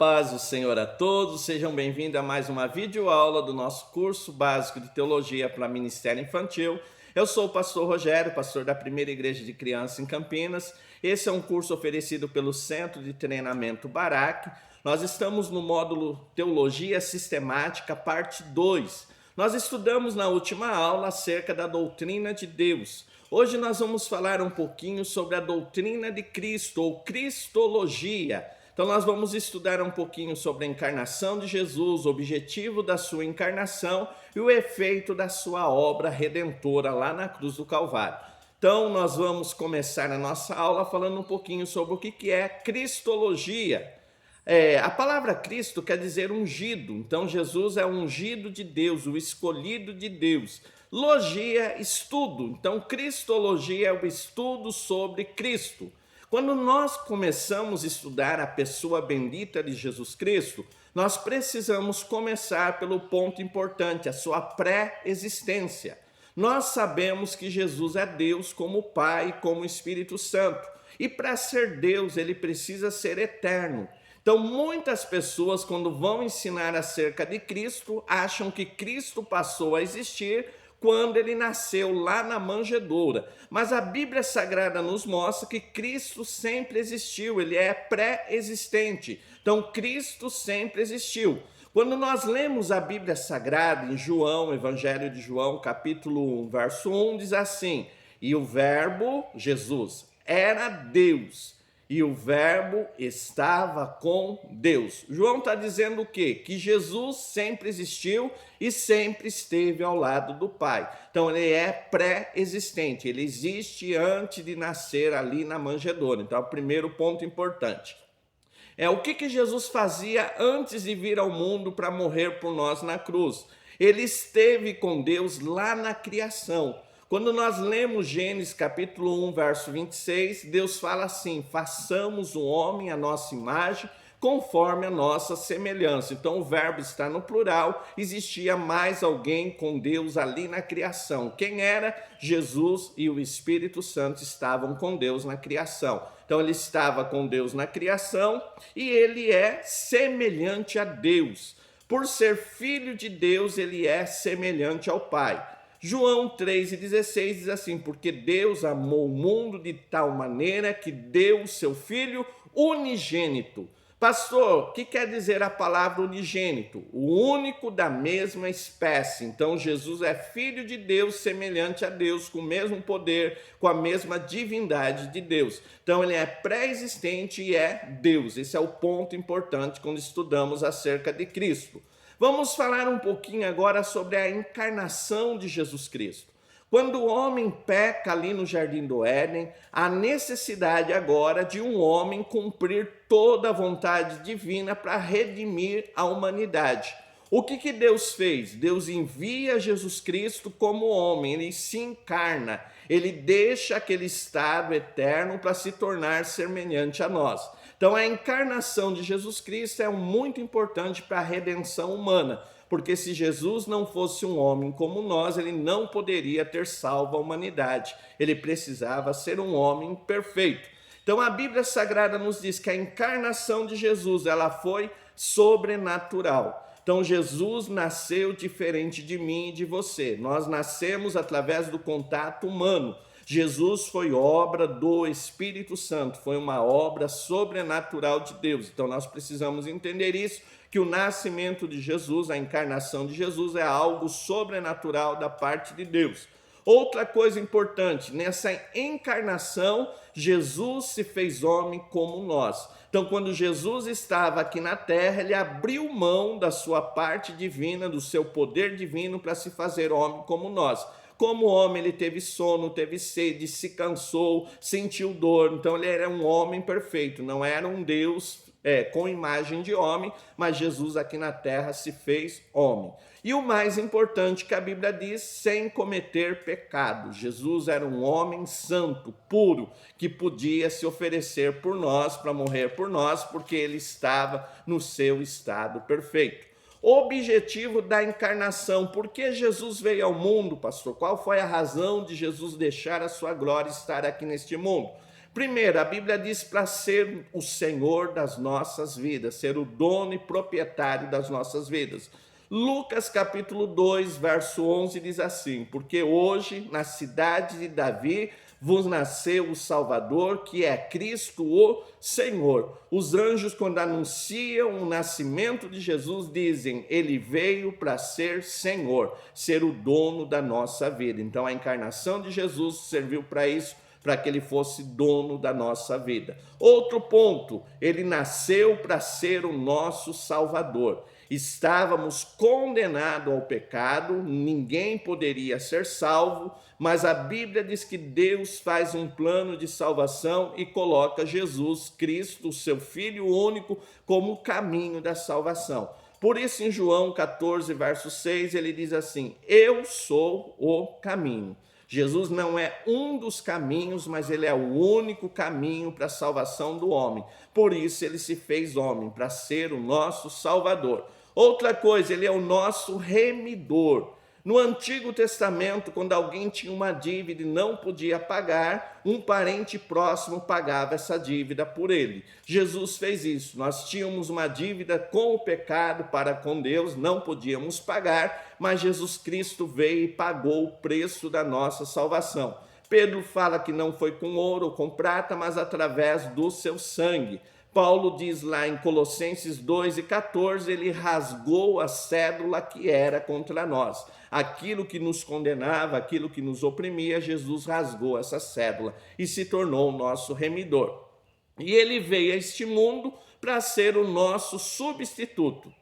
paz do Senhor a todos, sejam bem-vindos a mais uma videoaula do nosso curso básico de teologia para Ministério Infantil. Eu sou o pastor Rogério, pastor da Primeira Igreja de Crianças em Campinas. Esse é um curso oferecido pelo Centro de Treinamento Barak. Nós estamos no módulo Teologia Sistemática, parte 2. Nós estudamos na última aula acerca da doutrina de Deus. Hoje nós vamos falar um pouquinho sobre a doutrina de Cristo, ou Cristologia. Então nós vamos estudar um pouquinho sobre a encarnação de Jesus, o objetivo da sua encarnação e o efeito da sua obra redentora lá na cruz do Calvário. Então nós vamos começar a nossa aula falando um pouquinho sobre o que é Cristologia. A palavra Cristo quer dizer ungido, então Jesus é o ungido de Deus, o escolhido de Deus. Logia, estudo, então Cristologia é o estudo sobre Cristo. Quando nós começamos a estudar a pessoa bendita de Jesus Cristo, nós precisamos começar pelo ponto importante, a sua pré-existência. Nós sabemos que Jesus é Deus como Pai, como Espírito Santo. E para ser Deus, ele precisa ser eterno. Então, muitas pessoas, quando vão ensinar acerca de Cristo, acham que Cristo passou a existir quando ele nasceu lá na manjedoura. Mas a Bíblia Sagrada nos mostra que Cristo sempre existiu, ele é pré-existente. Então, Cristo sempre existiu. Quando nós lemos a Bíblia Sagrada em João, Evangelho de João, capítulo 1, verso 1, diz assim: e o verbo, Jesus, era Deus. E o verbo estava com Deus. João está dizendo o quê? Que Jesus sempre existiu e sempre esteve ao lado do Pai. Então ele é pré-existente, ele existe antes de nascer ali na manjedoura. Então é o primeiro ponto importante. O que Jesus fazia antes de vir ao mundo para morrer por nós na cruz? Ele esteve com Deus lá na criação. Quando nós lemos Gênesis capítulo 1, verso 26, Deus fala assim: façamos o homem à nossa imagem, conforme a nossa semelhança. Então o verbo está no plural, existia mais alguém com Deus ali na criação. Quem era? Jesus e o Espírito Santo estavam com Deus na criação. Então ele estava com Deus na criação e ele é semelhante a Deus. Por ser filho de Deus, ele é semelhante ao Pai. João 3,16 diz assim: porque Deus amou o mundo de tal maneira que deu o seu Filho unigênito. Pastor, o que quer dizer a palavra unigênito? O único da mesma espécie. Então Jesus é filho de Deus, semelhante a Deus, com o mesmo poder, com a mesma divindade de Deus. Então ele é pré-existente e é Deus. Esse é o ponto importante quando estudamos acerca de Cristo. Vamos falar um pouquinho agora sobre a encarnação de Jesus Cristo. Quando o homem peca ali no Jardim do Éden, há necessidade agora de um homem cumprir toda a vontade divina para redimir a humanidade. O que Deus fez? Deus envia Jesus Cristo como homem, ele se encarna, ele deixa aquele estado eterno para se tornar semelhante a nós. Então a encarnação de Jesus Cristo é muito importante para a redenção humana, porque se Jesus não fosse um homem como nós, ele não poderia ter salvo a humanidade. Ele precisava ser um homem perfeito. Então a Bíblia Sagrada nos diz que a encarnação de Jesus, ela foi sobrenatural. Então Jesus nasceu diferente de mim e de você. Nós nascemos através do contato humano. Jesus foi obra do Espírito Santo, foi uma obra sobrenatural de Deus. Então nós precisamos entender isso, que o nascimento de Jesus, a encarnação de Jesus é algo sobrenatural da parte de Deus. Outra coisa importante, nessa encarnação, Jesus se fez homem como nós. Então, quando Jesus estava aqui na terra, ele abriu mão da sua parte divina, do seu poder divino, para se fazer homem como nós. Como homem, ele teve sono, teve sede, se cansou, sentiu dor. Então, ele era um homem perfeito, não era um Deus com imagem de homem, mas Jesus aqui na terra se fez homem. E o mais importante que a Bíblia diz, sem cometer pecado. Jesus era um homem santo, puro, que podia se oferecer por nós, para morrer por nós, porque ele estava no seu estado perfeito. Objetivo da encarnação. Por que Jesus veio ao mundo, pastor? Qual foi a razão de Jesus deixar a sua glória e estar aqui neste mundo? Primeiro, a Bíblia diz para ser o Senhor das nossas vidas, ser o dono e proprietário das nossas vidas. Lucas capítulo 2, verso 11 diz assim: porque hoje na cidade de Davi vos nasceu o Salvador, que é Cristo o Senhor. Os anjos, quando anunciam o nascimento de Jesus, dizem: ele veio para ser Senhor, ser o dono da nossa vida. Então a encarnação de Jesus serviu para isso, para que ele fosse dono da nossa vida. Outro ponto, ele nasceu para ser o nosso Salvador. Estávamos condenados ao pecado, ninguém poderia ser salvo, mas a Bíblia diz que Deus faz um plano de salvação e coloca Jesus Cristo, o seu Filho único, como o caminho da salvação. Por isso, em João 14, verso 6, ele diz assim: eu sou o caminho. Jesus não é um dos caminhos, mas ele é o único caminho para a salvação do homem. Por isso ele se fez homem, para ser o nosso Salvador. Outra coisa, ele é o nosso remidor. No Antigo Testamento, quando alguém tinha uma dívida e não podia pagar, um parente próximo pagava essa dívida por ele. Jesus fez isso. Nós tínhamos uma dívida com o pecado para com Deus, não podíamos pagar, mas Jesus Cristo veio e pagou o preço da nossa salvação. Pedro fala que não foi com ouro ou com prata, mas através do seu sangue. Paulo diz lá em Colossenses 2:14, ele rasgou a cédula que era contra nós. Aquilo que nos condenava, aquilo que nos oprimia, Jesus rasgou essa cédula e se tornou o nosso remidor. E ele veio a este mundo para ser o nosso substituto.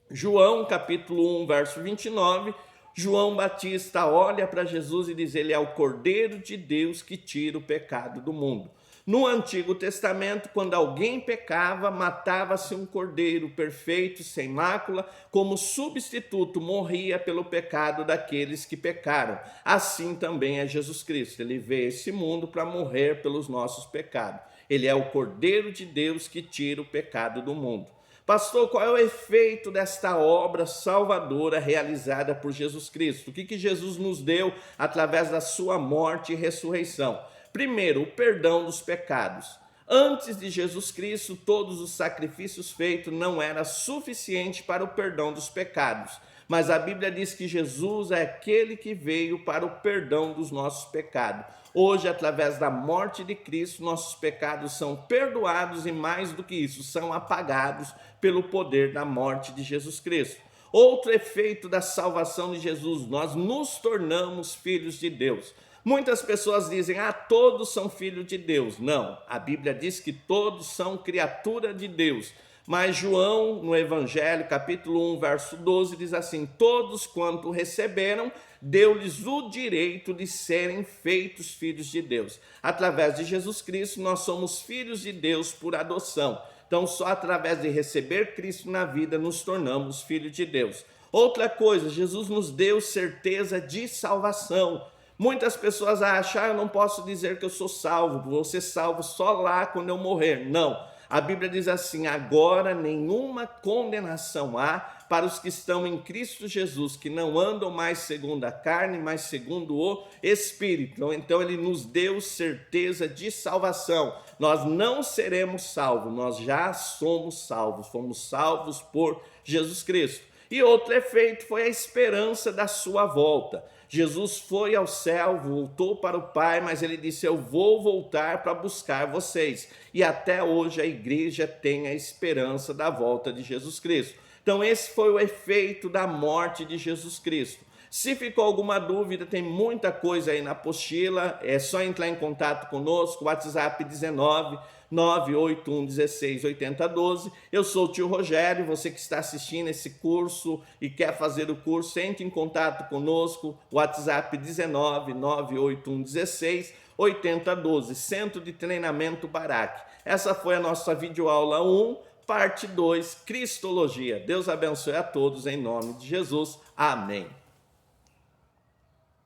João capítulo 1, verso 29, João Batista olha para Jesus e diz: ele é o Cordeiro de Deus que tira o pecado do mundo. No Antigo Testamento, quando alguém pecava, matava-se um cordeiro perfeito, sem mácula, como substituto, morria pelo pecado daqueles que pecaram. Assim também é Jesus Cristo. Ele veio a esse mundo para morrer pelos nossos pecados. Ele é o Cordeiro de Deus que tira o pecado do mundo. Pastor, qual é o efeito desta obra salvadora realizada por Jesus Cristo? O que Jesus nos deu através da sua morte e ressurreição? Primeiro, o perdão dos pecados. Antes de Jesus Cristo, todos os sacrifícios feitos não eram suficientes para o perdão dos pecados. Mas a Bíblia diz que Jesus é aquele que veio para o perdão dos nossos pecados. Hoje, através da morte de Cristo, nossos pecados são perdoados e, mais do que isso, são apagados pelo poder da morte de Jesus Cristo. Outro efeito da salvação de Jesus: nós nos tornamos filhos de Deus. Muitas pessoas dizem: todos são filhos de Deus. Não, a Bíblia diz que todos são criatura de Deus. Mas João, no Evangelho, capítulo 1, verso 12, diz assim: todos quanto receberam, deu-lhes o direito de serem feitos filhos de Deus. Através de Jesus Cristo, nós somos filhos de Deus por adoção. Então, só através de receber Cristo na vida, nos tornamos filhos de Deus. Outra coisa, Jesus nos deu certeza de salvação. Muitas pessoas acham: eu não posso dizer que eu sou salvo, vou ser salvo só lá quando eu morrer. Não, a Bíblia diz assim: agora nenhuma condenação há para os que estão em Cristo Jesus, que não andam mais segundo a carne, mas segundo o Espírito. Então ele nos deu certeza de salvação. Nós não seremos salvos, nós já somos salvos, fomos salvos por Jesus Cristo. E outro efeito foi a esperança da sua volta. Jesus foi ao céu, voltou para o Pai, mas ele disse: eu vou voltar para buscar vocês. E até hoje a igreja tem a esperança da volta de Jesus Cristo. Então esse foi o efeito da morte de Jesus Cristo. Se ficou alguma dúvida, tem muita coisa aí na apostila, é só entrar em contato conosco, WhatsApp 19 981 16 80 12. Eu sou o tio Rogério, você que está assistindo esse curso e quer fazer o curso, entre em contato conosco, WhatsApp 19 981 16 80 12, Centro de Treinamento Barak. Essa foi a nossa videoaula 1, parte 2, Cristologia. Deus abençoe a todos em nome de Jesus. Amém.